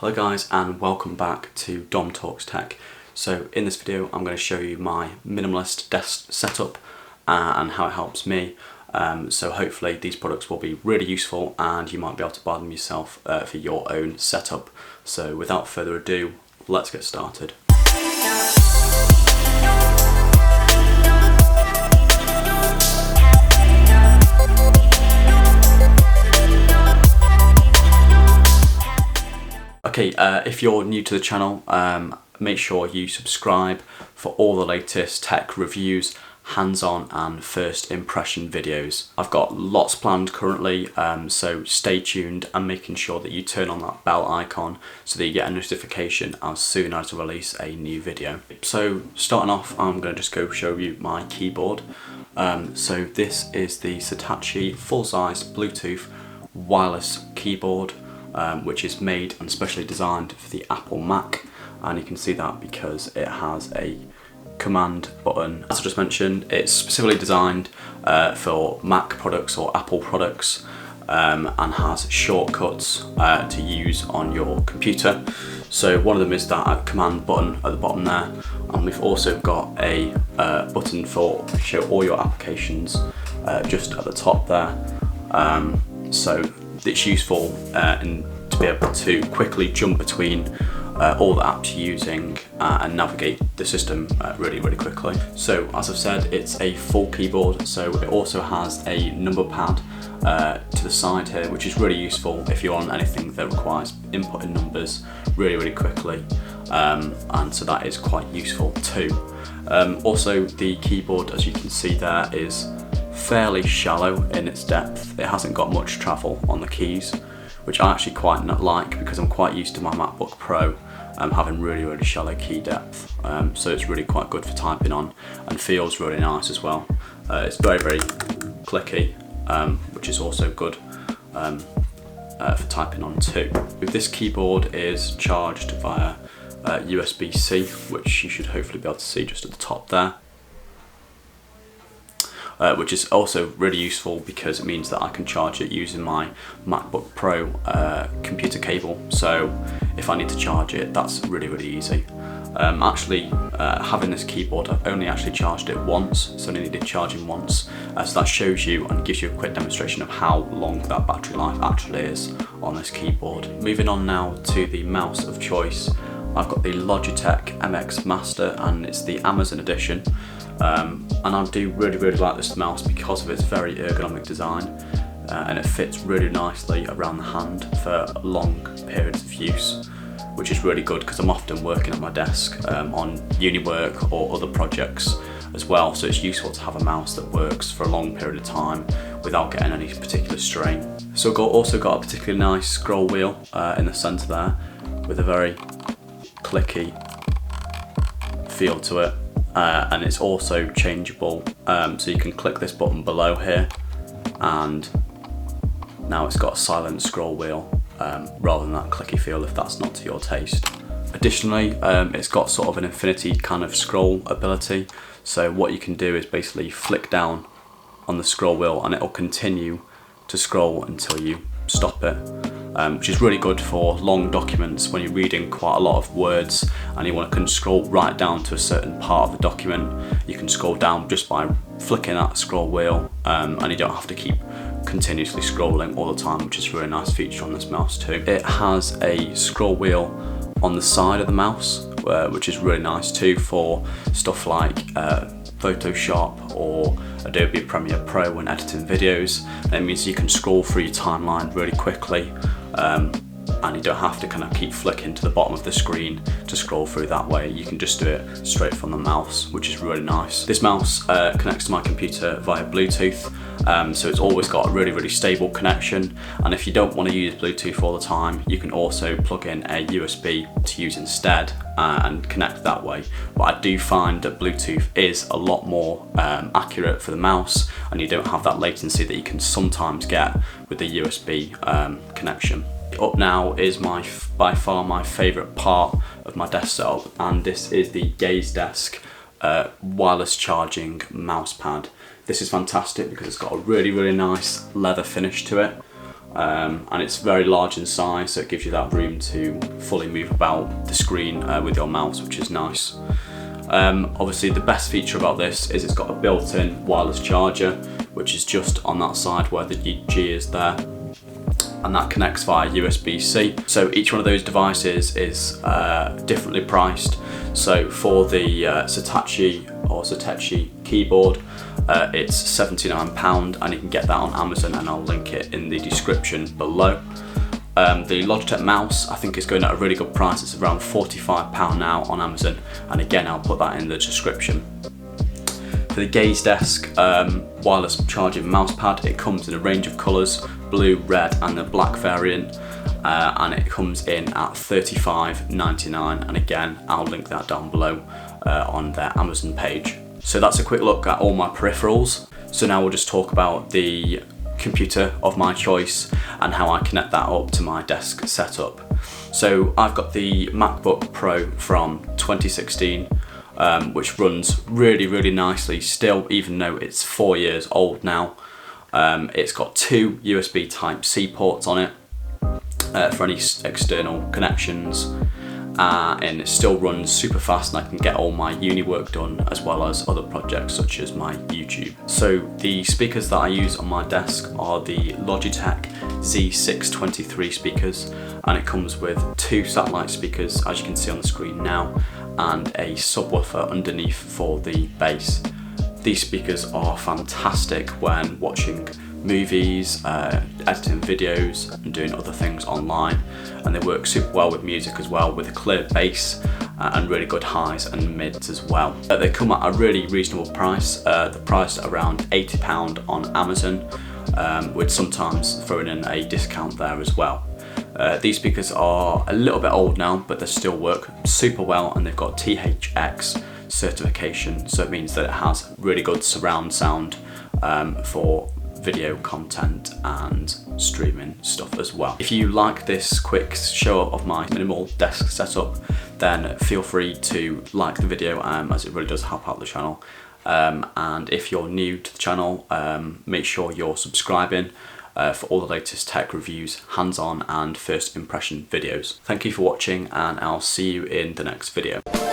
Hello guys and welcome back to DomTalksTech. So in this video I'm going to show you my minimalist desk setup and how it helps me. So hopefully these products will be really useful and you might be able to buy them yourself for your own setup. So without further ado, let's get started. Okay, if you're new to the channel, make sure you subscribe for all the latest tech reviews, hands-on and first impression videos. I've got lots planned currently, so stay tuned and making sure that you turn on that bell icon so that you get a notification as soon as I release a new video. So starting off, I'm going to just go show you my keyboard. So this is the Hitachi full-size Bluetooth wireless keyboard. Which is made and specially designed for the Apple Mac, and you can see that because it has a command button. As I just mentioned, it's specifically designed for Mac products or Apple products and has shortcuts to use on your computer. So one of them is that command button at the bottom there, and we've also got a button for show all your applications just at the top there. So it's useful to be able to quickly jump between all the apps you're using and navigate the system really quickly. So as I've said, it's a full keyboard, so it also has a number pad to the side here, which is really useful if you're on anything that requires inputting numbers really quickly, and so that is quite useful too. Also, the keyboard, as you can see there, is fairly shallow in its depth. It hasn't got much travel on the keys, which I actually quite like because I'm quite used to my MacBook Pro having really shallow key depth. So it's really quite good for typing on and feels really nice as well. It's very clicky, which is also good for typing on too. This keyboard is charged via USB-C, which you should hopefully be able to see just at the top there. Which is also really useful because it means that I can charge it using my MacBook Pro computer cable. So if I need to charge it, that's really easy. Actually, having this keyboard, I've only actually charged it once, so I only needed charging once. So that shows you and gives you a quick demonstration of how long that battery life actually is on this keyboard. Moving on now to the mouse of choice. I've got the Logitech MX Master and it's the Amazon edition. And I do really like this mouse because of its very ergonomic design, and it fits really nicely around the hand for long periods of use, which is really good because I'm often working at my desk on uni work or other projects as well, so it's useful to have a mouse that works for a long period of time without getting any particular strain. So I've also got a particularly nice scroll wheel in the centre there with a very clicky feel to it. And it's also changeable, so you can click this button below here and now it's got a silent scroll wheel rather than that clicky feel if that's not to your taste. Additionally, it's got sort of an infinity kind of scroll ability, so what you can do is basically flick down on the scroll wheel and it will continue to scroll until you stop it. Which is really good for long documents when you're reading quite a lot of words and you want to scroll right down to a certain part of the document. You can scroll down just by flicking that scroll wheel, and you don't have to keep continuously scrolling all the time, which is a really nice feature on this mouse too. It has a scroll wheel on the side of the mouse, which is really nice too for stuff like Photoshop or Adobe Premiere Pro when editing videos. And it means you can scroll through your timeline really quickly, and you don't have to kind of keep flicking to the bottom of the screen to scroll through that way. You can just do it straight from the mouse, which is really nice. This mouse connects to my computer via Bluetooth, so it's always got a really stable connection, and if you don't want to use Bluetooth all the time, you can also plug in a USB to use instead and connect that way. But I do find that Bluetooth is a lot more accurate for the mouse, and you don't have that latency that you can sometimes get with the USB connection. Up now is by far my favourite part of my desk setup, and this is the Gaze Desk wireless charging mouse pad. This is fantastic because it's got a really nice leather finish to it. and it's very large in size, so it gives you that room to fully move about the screen with your mouse, which is nice. Obviously the best feature about this is it's got a built-in wireless charger, which is just on that side where the G is there, and that connects via USB-C. So each one of those devices is differently priced. So for the Satechi keyboard, it's £79, and you can get that on Amazon, and I'll link it in the description below. The Logitech mouse I think is going at a really good price. It's around £45 now on Amazon, and again I'll put that in the description. For the Gaze Desk wireless charging mousepad, it comes in a range of colours, blue, red and the black variant, and it comes in at £35.99, and again I'll link that down below on their Amazon page. So that's a quick look at all my peripherals. So now we'll just talk about the computer of my choice and how I connect that up to my desk setup. So I've got the MacBook Pro from 2016, which runs really nicely still, even though it's 4 years old now. It's got 2 USB Type-C ports on it for any external connections, and it still runs super fast, and I can get all my uni work done as well as other projects such as my YouTube. So the speakers that I use on my desk are the Logitech Z623 speakers, and it comes with 2 satellite speakers, as you can see on the screen now, and a subwoofer underneath for the bass. These speakers are fantastic when watching movies, editing videos and doing other things online, and they work super well with music as well, with a clear bass and really good highs and mids as well. They come at a really reasonable price. They're priced at around £80 on Amazon, with sometimes throwing in a discount there as well. These speakers are a little bit old now, but they still work super well, and they've got THX certification, so it means that it has really good surround sound for video content and streaming stuff as well. If you like this quick show up of my minimal desk setup, then feel free to like the video, as it really does help out the channel. And if you're new to the channel, make sure you're subscribing for all the latest tech reviews, hands-on and first impression videos. Thank you for watching, and I'll see you in the next video.